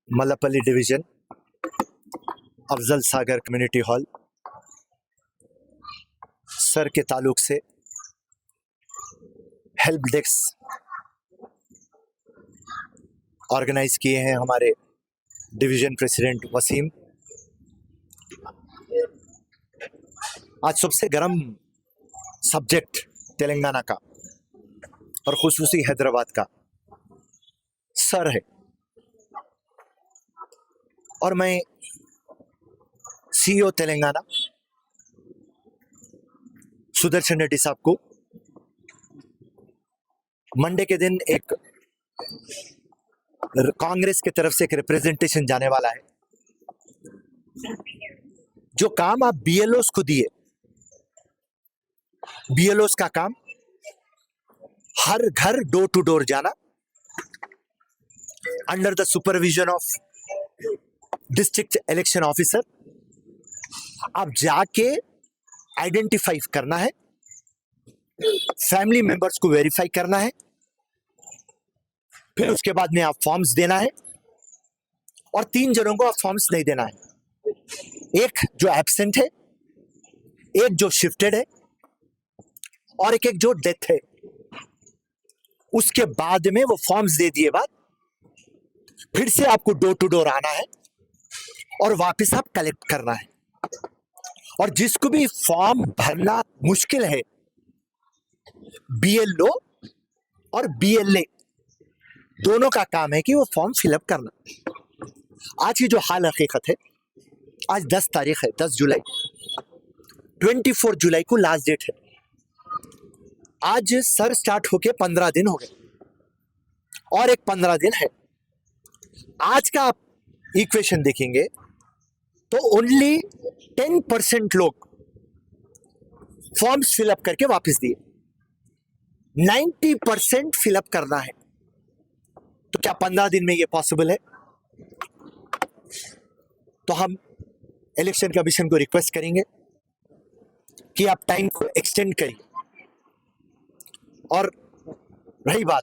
Mallapalli division, Afzal सागर community hall sir के ताल्लुक से हेल्प डेस्क ऑर्गेनाइज किए हैं हमारे डिवीजन प्रेसिडेंट वसीम। आज सबसे गर्म सब्जेक्ट तेलंगाना का और खुसूसी हैदराबाद का सर है, और मैं सीईओ तेलंगाना सुदर्शन रेड्डी साहब को मंडे के दिन एक कांग्रेस की तरफ से एक रिप्रेजेंटेशन जाने वाला है। जो काम आप बीएलओस को दिए, बीएलओस का काम हर घर डोर टू डोर जाना under the supervision of district election officer. आप जाके आइडेंटिफाई करना है, फैमिली मेंबर्स को वेरीफाई करना है, फिर उसके बाद में आप फॉर्म्स देना है, और 3 जनों को आप फॉर्म्स नहीं देना है। एक जो एब्सेंट है, एक जो शिफ्टेड है, और एक जो डेथ है। उसके बाद में वो फॉर्म्स दे दिए बाद फिर से आपको डोर टू डोर आना है और वापस आप कलेक्ट करना है। और जिसको भी फॉर्म भरना मुश्किल है, बीएलओ और बीएलए दोनों का काम है कि वो फॉर्म फिलअप करना। आज की जो हाल हकीकत है, आज 10 तारीख है, 10 जुलाई, 24 जुलाई को लास्ट डेट है। आज सर स्टार्ट होके 15 दिन हो गए और एक 15 दिन है। आज का आप इक्वेशन देखेंगे तो ओनली 10% लोग फॉर्म्स फिलअप करके वापस दिए, 90% फिलअप करना है। तो क्या 15 दिन में ये पॉसिबल है? तो हम इलेक्शन कमीशन को रिक्वेस्ट करेंगे कि आप टाइम को एक्सटेंड करिए। और रही बात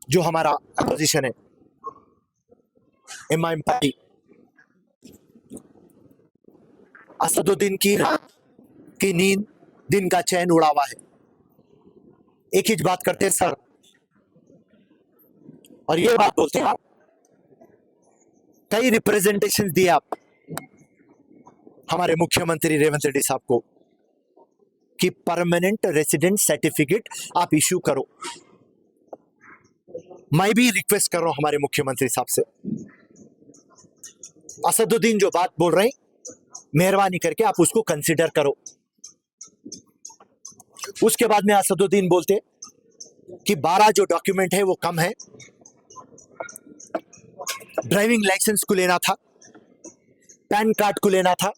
जो हमारा अपोजिशन है, एमआईएम पार्टी, असदुद्दीन की रात की नींद, दिन का चैन उड़ा हुआ है। एक ही बात करते हैं सर, और ये बात बोलते हैं आप, कई रिप्रेजेंटेशन दिए आप हमारे मुख्यमंत्री रेवंत रेड्डी साहब को कि परमानेंट रेसिडेंट सर्टिफिकेट आप इश्यू करो। मैं भी रिक्वेस्ट कर रहा हूं हमारे मुख्यमंत्री साहब से, असदुद्दीन जो बात बोल रहे हैं, मेहरबानी करके आप उसको कंसिडर करो। उसके बाद में असदुद्दीन बोलते कि 12 जो डॉक्यूमेंट है वो कम है, ड्राइविंग लाइसेंस को लेना था, पैन कार्ड को लेना था,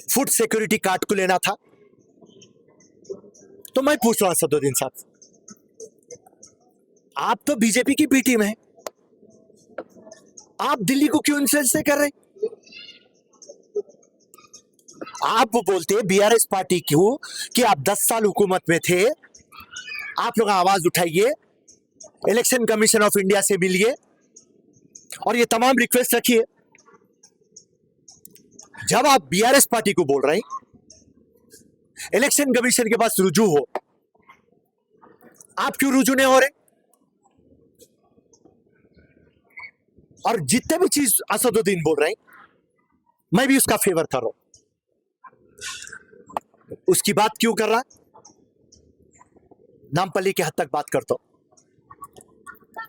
फूड सिक्योरिटी कार्ड को लेना था। तो मैं पूछ रहा हूं असदुद्दीन साहब, आप तो बीजेपी की बी टीम है, आप दिल्ली को क्यों इन्फ्लुएंस नहीं कर रहे? आप वो बोलते बीआरएस पार्टी क्यों कि आप 10 साल हुकूमत में थे, आप लोग आवाज उठाइए, इलेक्शन कमीशन ऑफ इंडिया से मिलिए और ये तमाम रिक्वेस्ट रखिए। जब आप बीआरएस पार्टी को बोल रहे हैं इलेक्शन कमीशन के पास रुजू हो, आप क्यों रुजू नहीं हो रहे? और जितने भी चीज असदुद्दीन बोल रहे हैं, मैं भी उसका फेवर कर रहा हूं। उसकी बात क्यों कर रहा? नामपल्ली के हद तक बात करता हूं।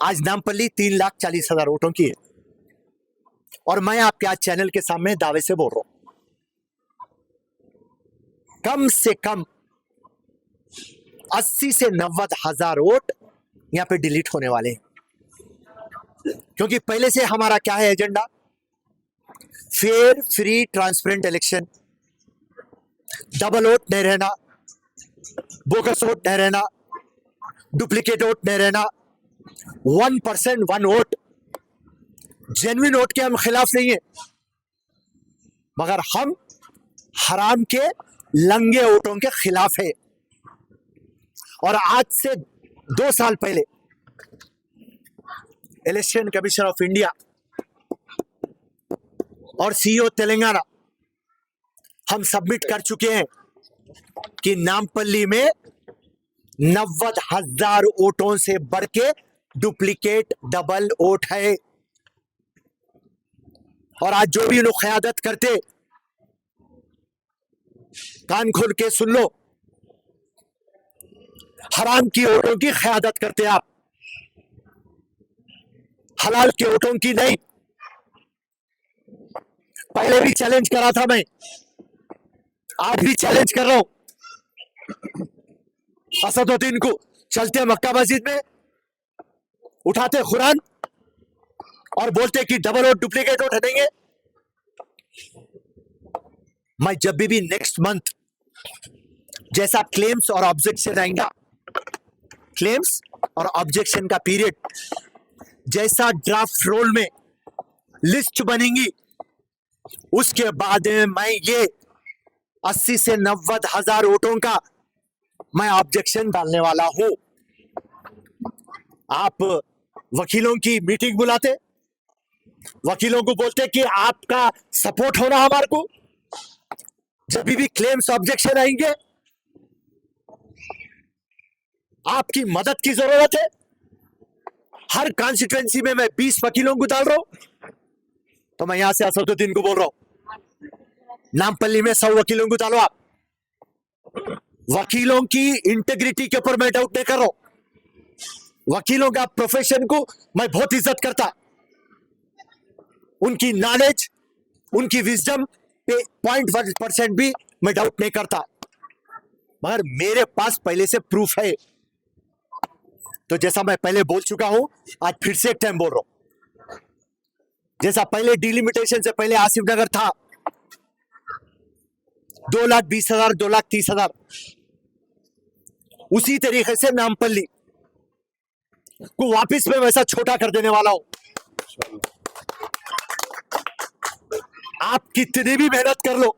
आज नामपल्ली 3,40,000 वोटों की है, और मैं आपके आज चैनल के सामने दावे से बोल रहा हूं, कम से कम 80 से 90,000 वोट यहां पे डिलीट होने वाले हैं। क्योंकि पहले से हमारा क्या है agenda? Fair, free, transparent election, double vote नहीं रहना, बोगस वोट नहीं रहना, डुप्लीकेट वोट नहीं रहना, 1% 1 वोट। जेन्युइन वोट के हम खिलाफ नहीं है, मगर हम हराम के लंगे वोटों के खिलाफ है। और आज से 2 साल पहले इलेक्शन कमीशन ऑफ इंडिया और सीईओ तेलंगाना हम सबमिट कर चुके हैं कि नामपल्ली में 90,000 वोटों से बढ़ के डुप्लीकेट डबल वोट है। और आज जो भी लोग क़यादत करते, कान खोल के सुन लो, हराम की वोटों की क़यादत करते आप, हलाल के वोटों की नहीं। पहले भी चैलेंज करा था मैं, आज भी चैलेंज कर रहा हूं। असदुद्दीन को चलते मक्का मस्जिद में, उठाते कुरान और बोलते कि डबल वोट डुप्लीकेट वोट हटेंगे। मैं जब भी नेक्स्ट मंथ जैसा क्लेम्स और ऑब्जेक्शन आएगा, क्लेम्स और ऑब्जेक्शन का पीरियड, जैसा ड्राफ्ट रोल में लिस्ट बनेगी, उसके बाद मैं ये 80 से 90,000 वोटों का मैं ऑब्जेक्शन डालने वाला हूं। आप वकीलों की मीटिंग बुलाते, वकीलों को बोलते कि आपका सपोर्ट होना हमारे को, जब भी क्लेम्स ऑब्जेक्शन आएंगे आपकी मदद की जरूरत है। हर कॉन्स्टिट्यूएंसी में मैं 20 वकीलों को डाल रहा हूं, तो मैं यहां से असदुद्दीन को बोल रहा हूं, नामपल्ली में 100 वकीलों को डालो आप। वकीलों की इंटेग्रिटी के ऊपर मैं डाउट नहीं कर रहा हूं। वकीलों का प्रोफेशन को मैं बहुत इज्जत करता, उनकी नॉलेज, उनकी विजडम पे 0.1% भी मैं डाउट नहीं करता, मगर मेरे पास पहले से प्रूफ है। तो जैसा मैं पहले बोल चुका हूं, आज फिर से एक टाइम बोल रहा हूं, जैसा पहले डिलिमिटेशन से पहले आसिफ नगर था 2,20,000 2,30,000, उसी तरीके से नामपल्ली को वापस में वैसा छोटा कर देने वाला हूं। आप कितनी भी मेहनत कर लो,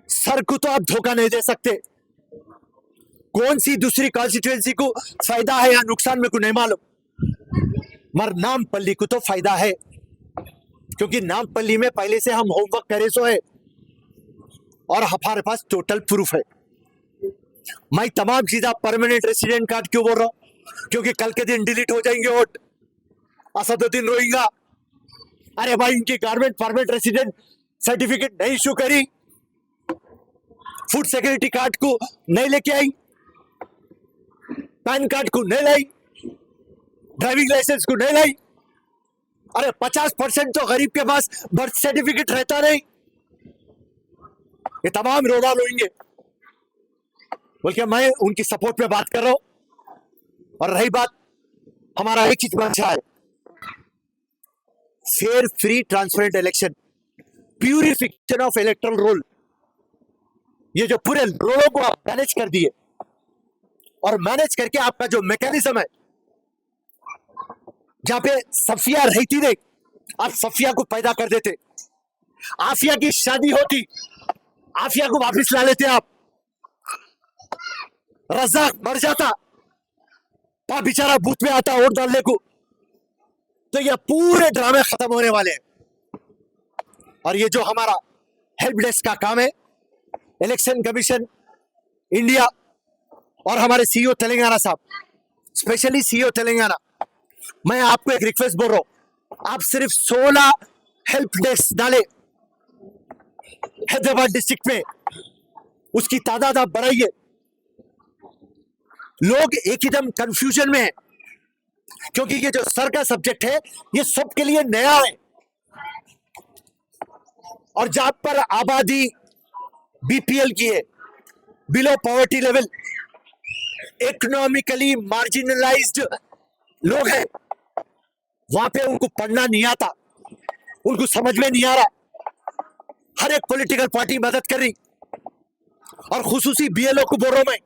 सर को तो आप धोखा नहीं दे सकते। कौन सी दूसरी कॉन्स्टिट्यूएंसी को फायदा है या नुकसान मेरे को नहीं मालूम, मगर नामपल्ली को तो फायदा है, क्योंकि नामपल्ली में पहले से हम होमवर्क करे सो है और हमारे पास टोटल प्रूफ है। मैं तमाम चीजें परमानेंट रेसिडेंट कार्ड क्यों बोल रहा हूं, क्योंकि कल के दिन डिलीट हो जाएंगे वोट, असदुद्दीन रोएगा, अरे भाई इनकी गवर्नमेंट परमानेंट रेसिडेंट सर्टिफिकेट नहीं इशू करी, फूड सिक्योरिटी कार्ड को नहीं लेके आई, पैन कार्ड को नहीं लाई, ड्राइविंग लाइसेंस को नहीं लाई। अरे 50% तो गरीब के पास बर्थ सर्टिफिकेट रहता नहीं। ये तमाम रोना रोएंगे, बल्कि मैं उनकी सपोर्ट में बात कर रहा हूं। और रही बात, हमारा एक चीज मंशा है, fair free transparent election, purification of electoral roll. ये जो पूरे रोलों को आप मैनेज कर दिए और मैनेज करके आपका जो मैकेनिज्म है, जहां पे सफिया रहती नहीं, आप सफिया को पैदा कर देते, आफिया की शादी होती, आफिया को वापस ला लेते आप, रज़ाक मर जाता, पा बेचारा बूथ में आता वोट डालने को, तो ये पूरे ड्रामे खत्म होने वाले हैं। और ये जो हमारा हेल्प डेस्क का काम है, इलेक्शन कमीशन इंडिया और हमारे सीईओ तेलंगाना साहब, स्पेशली सीईओ तेलंगाना, मैं आपको एक रिक्वेस्ट बोल रहा हूं, आप सिर्फ 16 हेल्प डेस्क डाले हैदराबाद डिस्ट्रिक्ट में, उसकी तादाद आप बढ़ाइए। लोग एक एकदम कंफ्यूजन में है, क्योंकि ये जो सर का सब्जेक्ट है ये सबके लिए नया है, और जहां पर आबादी बीपीएल की है, below poverty level, economically marginalised लोग हैं, वहां पे उनको पढ़ना नहीं आता, उनको समझ में नहीं आ रहा। हर एक पॉलिटिकल पार्टी मदद कर रही, और खुसूसी बीएलओ को बोल रहा हूं मैं,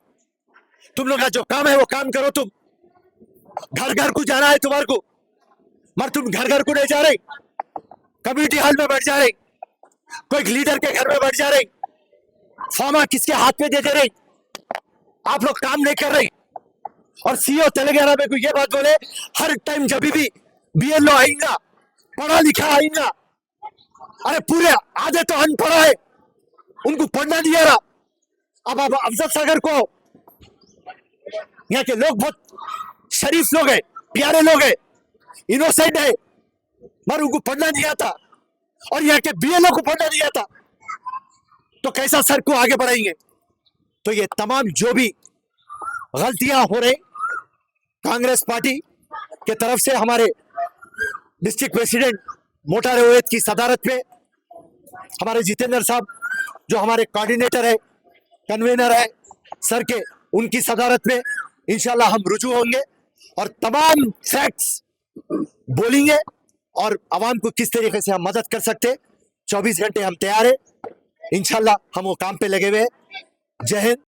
तुम लोग का जो काम है वो काम करो, तुम घर घर को जाना है तुम्हारे को, मगर तुम घर घर को नहीं जा रहे, कम्युनिटी हॉल में बैठ जा रहे, कोई लीडर के घर में बैठ जा रहे, फॉर्मा किसके हाथ में दे दे रहे, आप लोग काम नहीं कर रहे। और सीओ तेलंगाना में को ये बात बोले, हर टाइम जब भी बीएलओ आएगा पढ़ा लिखा आएगा, अरे पूरे आधे तो अनपढ़ है, उनको पढ़ना नहीं आ रहा। अब अफजल सागर को, यहाँ के लोग बहुत शरीफ लोग हैं, प्यारे लोग हैं, इनोसेंट है, मगर उनको पढ़ना नहीं आता, और यहाँ के बीएलओ को पढ़ना नहीं आता, तो कैसा सर को आगे बढ़ाएंगे। तो ये तमाम जो भी गलतियां हो रही कांग्रेस पार्टी के तरफ से, हमारे डिस्ट्रिक्ट प्रेसिडेंट मोटार ओवैद की सदारत में, हमारे जितेंद्र साहब जो हमारे कोऑर्डिनेटर है, कन्वीनर है सर के, उनकी सदारत में इंशाल्लाह हम रुजू होंगे और तमाम फैक्ट्स बोलेंगे और आवाम को किस तरीके से हम मदद कर सकते। 24 घंटे हम तैयार हैं, इंशाल्लाह हम वो काम पे लगे हुए हैं। जय हिंद।